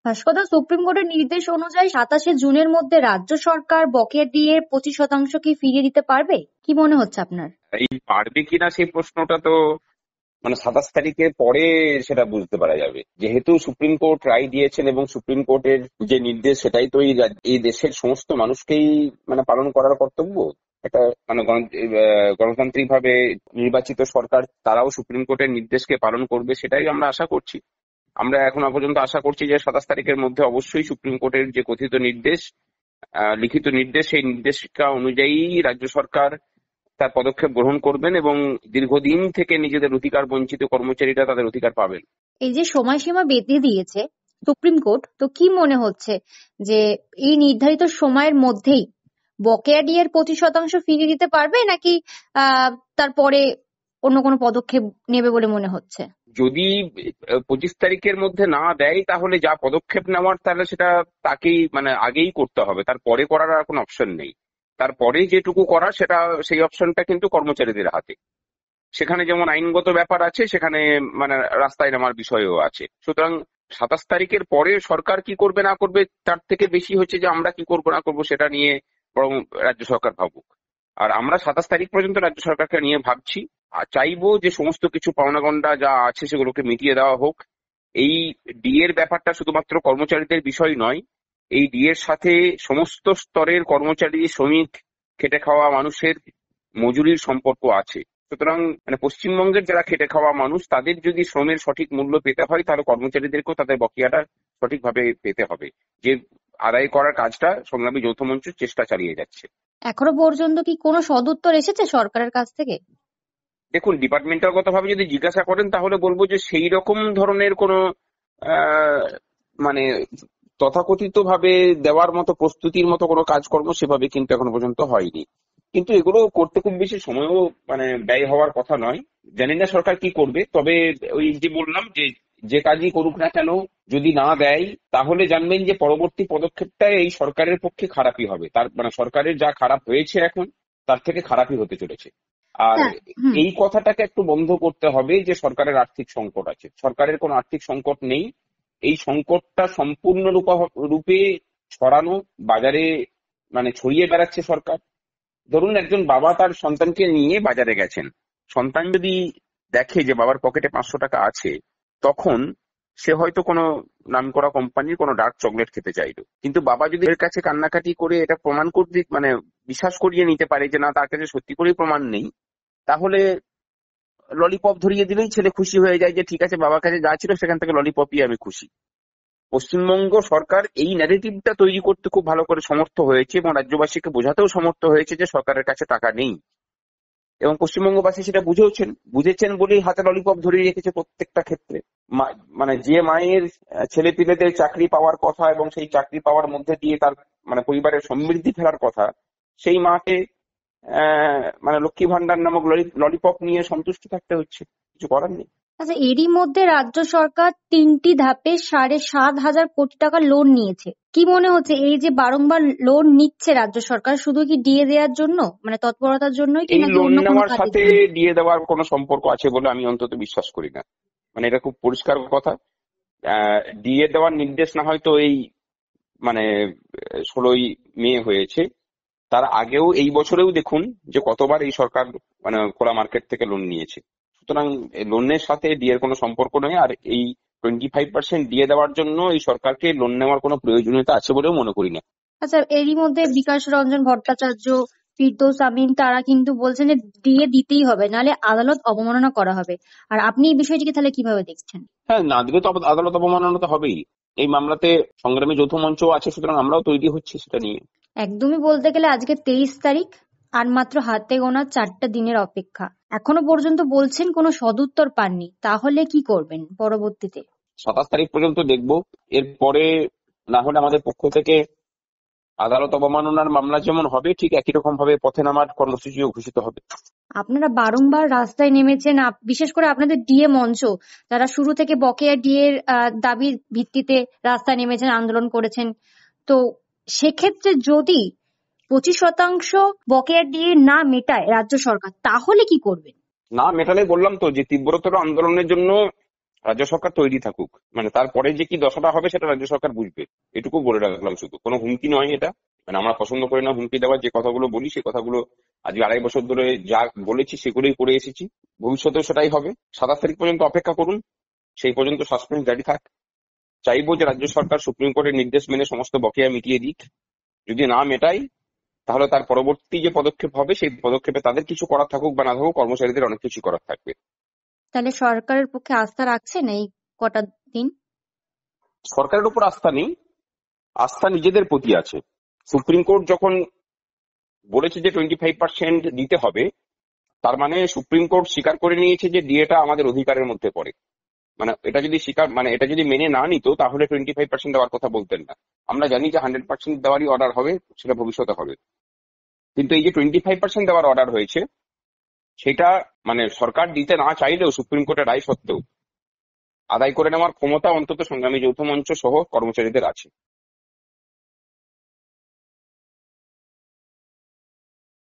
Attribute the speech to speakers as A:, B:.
A: ভাস্করদা, supreme কোর্টের নির্দেশ অনুযায়ী 27শে জুনের মধ্যে রাজ্য সরকার বকেয়া ডিএ 25% কি ফিরিয়ে দিতে পারবে? কি মনে হচ্ছে আপনার?
B: এই পারবে কিনা সেই প্রশ্নটা তো 27 তারিখের পরে সেটা বুঝতে পারা যাবে, যেহেতু সুপ্রিম কোর্ট রায় দিয়েছেন এবং সুপ্রিম কোর্টের যে নির্দেশ সেটাই তো এই দেশের সমস্ত মানুষকেই পালন করার কর্তব্য। একটা গণতান্ত্রিক ভাবে নির্বাচিত সরকার, তারাও সুপ্রিম কোর্টের নির্দেশকে পালন করবে, সেটাই আমরা আশা করছি। আমরা এখনো পর্যন্ত আশা করছি যে 27 তারিখের মধ্যে অবশ্যই সুপ্রিম কোর্টের যে কথিত নির্দেশ, লিখিত নির্দেশ, সেই নির্দেশিকা অনুযায়ী রাজ্য সরকার তার পদক্ষেপ গ্রহণ করবেন এবং দীর্ঘদিন থেকে নিজেদের অধিকার বঞ্চিত কর্মচারীরা তাদের অধিকার পাবেন।
A: এই যে সময়সীমা বেঁধে দিয়েছে সুপ্রিম কোর্ট, তো কি মনে হচ্ছে যে এই নির্ধারিত সময়ের মধ্যেই বকেয়া ডিএর 25% ফিরিয়ে দিতে পারবে, নাকি তারপরে অন্য কোনো পদক্ষেপ নেবে বলে মনে হচ্ছে?
B: যদি 25 তারিখের মধ্যে না দেয় তাহলে যা পদক্ষেপ নেওয়ার তাহলে সেটা তাকেই আগেই করতে হবে, তারপরে করার আর কোনো অপশন নেই। তারপরে যেটুকু করা সেটা, সেই অপশনটা কিন্তু কর্মচারীদের হাতে। সেখানে যেমন আইনগত ব্যাপার আছে, সেখানে রাস্তায় নামার বিষয়ও আছে। সুতরাং 27 তারিখের পরে সরকার কি করবে না করবে তার থেকে বেশি হচ্ছে যে আমরা কি করবো না করবো সেটা নিয়ে বরং রাজ্য সরকার ভাবুক। আর আমরা 27 তারিখ পর্যন্ত রাজ্য সরকারকে নিয়ে ভাবছি আর চাইবো যে সমস্ত কিছু পাওনাগন্ডা যা আছে সেগুলোকে মিটিয়ে দেওয়া হোক। এই ডিএর ব্যাপারটা শুধুমাত্র কর্মচারীদের বিষয় নয়, এই ডিএর সাথে সমস্ত স্তরের কর্মচারী, শ্রমিক, খেটে খাওয়া মানুষের মজুরির সম্পর্ক আছে। সুতরাং পশ্চিমবঙ্গের যারা খেটে খাওয়া মানুষ, তাদের যদি শ্রমের সঠিক মূল্য পেতে হয় তাহলে কর্মচারীদেরকেও তাদের বকেয়াটা সঠিকভাবে পেতে হবে, যে আদায় করার কাজটা সংগ্রামী যৌথ মঞ্চ চেষ্টা চালিয়ে যাচ্ছে।
A: এখনো পর্যন্ত কি কোনো সদুত্তর এসেছে সরকারের কাছ থেকে?
B: দেখুন, ডিপার্টমেন্টালগত ভাবে যদি জিজ্ঞাসা করেন তাহলে বলবো যে সেই রকম ধরনের কোনো আহ, মানে তথাকথিত ভাবে দেওয়ার মতো প্রস্তুতির মতো কোনো কাজকর্ম সেভাবে কিন্তু এখনো পর্যন্ত হয়নি। কিন্তু এগুলো করতে খুব বেশি সময়ও ব্যয় হওয়ার কথা নয়। জানি না সরকার কি করবে, তবে ওই যে বললাম যে যে কাজই করুক না কেন, যদি না দেয় তাহলে জানবেন যে পরবর্তী পদক্ষেপটা এই সরকারের পক্ষে খারাপই হবে। তার সরকারের যা খারাপ হয়েছে এখন, তার থেকে খারাপই হতে চলেছে। আর
A: হ্যাঁ। হুম।
B: এই কথাটাকে একটু বন্ধ করতে হবে যে সরকারের আর্থিক সংকট আছে। সরকারের কোনো আর্থিক সংকট নেই। এই সংকটটা সম্পূর্ণ রূপে ছড়ানো, বাজারে ছড়িয়ে বেড়াচ্ছে সরকার। ধরুন একজন বাবা তার সন্তানকে নিয়ে বাজারে গেছেন, সন্তান যদি দেখে যে বাবার পকেটে 500 টাকা আছে, তখন সে হয়তো কোনো নামকরা কোম্পানির কোনো ডার্ক চকলেট খেতে চাইলো, কিন্তু বাবা যদি এর কাছে কান্নাকাটি করে এটা প্রমাণ করতে বিশ্বাস করিয়ে নিতে পারে যে না, তার কাছে সত্যি করেই প্রমাণ নেই, তাহলে ললিপপ ধরিয়ে দিলেই ছেলে খুশি হয়ে যায় যে ঠিক আছে, বাবার কাছে যা ছিল সেখান থেকে ললিপপই আমি খুশি। পশ্চিমবঙ্গ সরকার এই ন্যারেটিভটা তৈরি করতে খুব ভালো করে সমর্থ হয়েছে এবং রাজ্যবাসীকে বোঝাতেও সমর্থ হয়েছে যে সরকারের কাছে টাকা নেই, এবং পশ্চিমবঙ্গবাসী সেটা বুঝেছেন বলেই হাতে ললিপপ ধরিয়ে রেখেছে প্রত্যেকটা ক্ষেত্রে। যে মায়ের ছেলে পিলেদের চাকরি পাওয়ার কথা এবং সেই চাকরি পাওয়ার মধ্যে দিয়ে তার পরিবারের সমৃদ্ধি ফেরার কথা, সেই মাকে লক্ষ্মী ভান্ডার নামক ললিপপ নিয়ে সন্তুষ্ট থাকতে হচ্ছে, কিছু করার নেই।
A: আচ্ছা, এরই মধ্যে রাজ্য সরকার 3টি ধাপে 7,500 কোটি টাকা লোন নিয়েছে। কি মনে হচ্ছে এই যে বারংবার লোন নিচ্ছে রাজ্য সরকার, শুধু কি দিয়ে দেওয়ার জন্য, তৎপরতার জন্যই কি,
B: এই
A: নাকি
B: লোন
A: অন্য কোনো
B: নেওয়ার
A: কাজের
B: সাথে
A: জন্য?
B: দিয়ে দেওয়ার কোনো সম্পর্ক আছে বলে আমি অন্তত বিশ্বাস করি না। এটা খুব পরিষ্কার কথা। দিয়ে দেওয়ার নির্দেশ না হয়তো এই 16ই মে হয়েছে, তার আগেও এই বছরেও দেখুন যে কতবার এই সরকার খোলা মার্কেট থেকে লোন নিয়েছে। সুতরাং লোনের সাথে ডিএর কোনো সম্পর্ক নেই। আর এই 25% দিয়ে দেওয়ার জন্য এই সরকারকে লোন নেওয়ার কোনো প্রয়োজনীয়তা আছে বলেও মনে করি না।
A: আচ্ছা, এরই মধ্যে বিকাশ রঞ্জন ভট্টাচার্য, ফিরদৌস আমিন তারা কিন্তু বলছেন যে দিয়ে দিতেই হবে, নাহলে আদালত অবমাননা করা হবে। আর আপনি এই বিষয়টিকে তাহলে কিভাবে দেখছেন?
B: হ্যাঁ, না দিলে তো আদালত অবমাননা তো হবেই। এই মামলাতে সংগ্রামী যৌথ মঞ্চ আছে, সুতরাং আমরাও তৈরি হচ্ছি সেটা নিয়ে।
A: একদমই বলতে গেলে আজকে 23 তারিখ, আর মাত্র হাতে গোনা 4টা দিনের অপেক্ষা। এখনো পর্যন্ত বলছেন কোনো সদুত্তর পাননি, তাহলে কি করবেন পরবর্তীতে?
B: 27 তারিখ পর্যন্ত দেখবো। এরপরে না হলে আমাদের পক্ষ থেকে আদালত অবমাননার মামলা যেমন হবে, ঠিক একই রকম ভাবে পথে নামার কর্মসূচিও ঘোষিত হবে।
A: আপনারা বারংবার রাস্তায় নেমেছেন, বিশেষ করে আপনাদের ডিএ মঞ্চ, যারা শুরু থেকে বকেয়া ডিএ এর দাবির ভিত্তিতে রাস্তায় নেমেছেন, আন্দোলন করেছেন। তো সেক্ষেত্রে যদি 25% বকেয়া ডিএ না মেটায় রাজ্য সরকার, তাহলে কি করবেন?
B: না মেটালে বললাম তো যে তীব্রতর আন্দোলনের জন্য রাজ্য সরকার তৈরি থাকুক, মানে তারপরে যে কি দশাটা হবে সেটা রাজ্য সরকার বুঝবে, এটুকু বলে রাখলাম। শুধু কোনো হুমকি নয় এটা, মানে আমরা পছন্দ করি না হুমকি দেওয়ার। যে কথাগুলো বলি সে কথাগুলো আজকে 2.5 বছর ধরে যা বলেছি সেগুলোই করে এসেছি, ভবিষ্যতেও সেটাই হবে। 27 তারিখ পর্যন্ত অপেক্ষা করুন, সেই পর্যন্ত সাসপেন্স জারি থাক। চাইবো যে রাজ্য সরকার সুপ্রিম কোর্টের নির্দেশ মেনে সমস্ত বকেয়া মিটিয়ে দিক। যদি না মেটাই তাহলে তার পরবর্তী যে পদক্ষেপ হবে সেই পদক্ষেপে তাদের কিছু করার থাকুক বা না থাকুক, কর্মচারীদের অনেক কিছু করার থাকবে।
A: তাহলে সরকারের পক্ষে আস্থা রাখছেন এই কটা দিন?
B: সরকারের উপর আস্থা নেই, আস্থা নিজেদের প্রতি আছে। সুপ্রিম কোর্ট যখন বলেছে যে 25% দিতে হবে, তার মানে সুপ্রিম কোর্ট স্বীকার করে নিয়েছে যে ডিএটা আমাদের অধিকারের মধ্যে পড়ে। মানে এটা যদি মেনে না নিত তাহলে 25% দেওয়ার কথা বলতেন না। আমরা জানি যে 100% দেওয়ারই অর্ডার হবে, সেটা ভবিষ্যতে হবে। কিন্তু এই যে 25% দেওয়ার অর্ডার হয়েছে, সেটা মানে সরকার দিতে না চাইলেও সুপ্রিম কোর্টের রায় সত্ত্বেও আদায় করে নেওয়ার ক্ষমতা অন্তত সংগ্রামী যৌথ মঞ্চ সহ কর্মচারীদের আছে।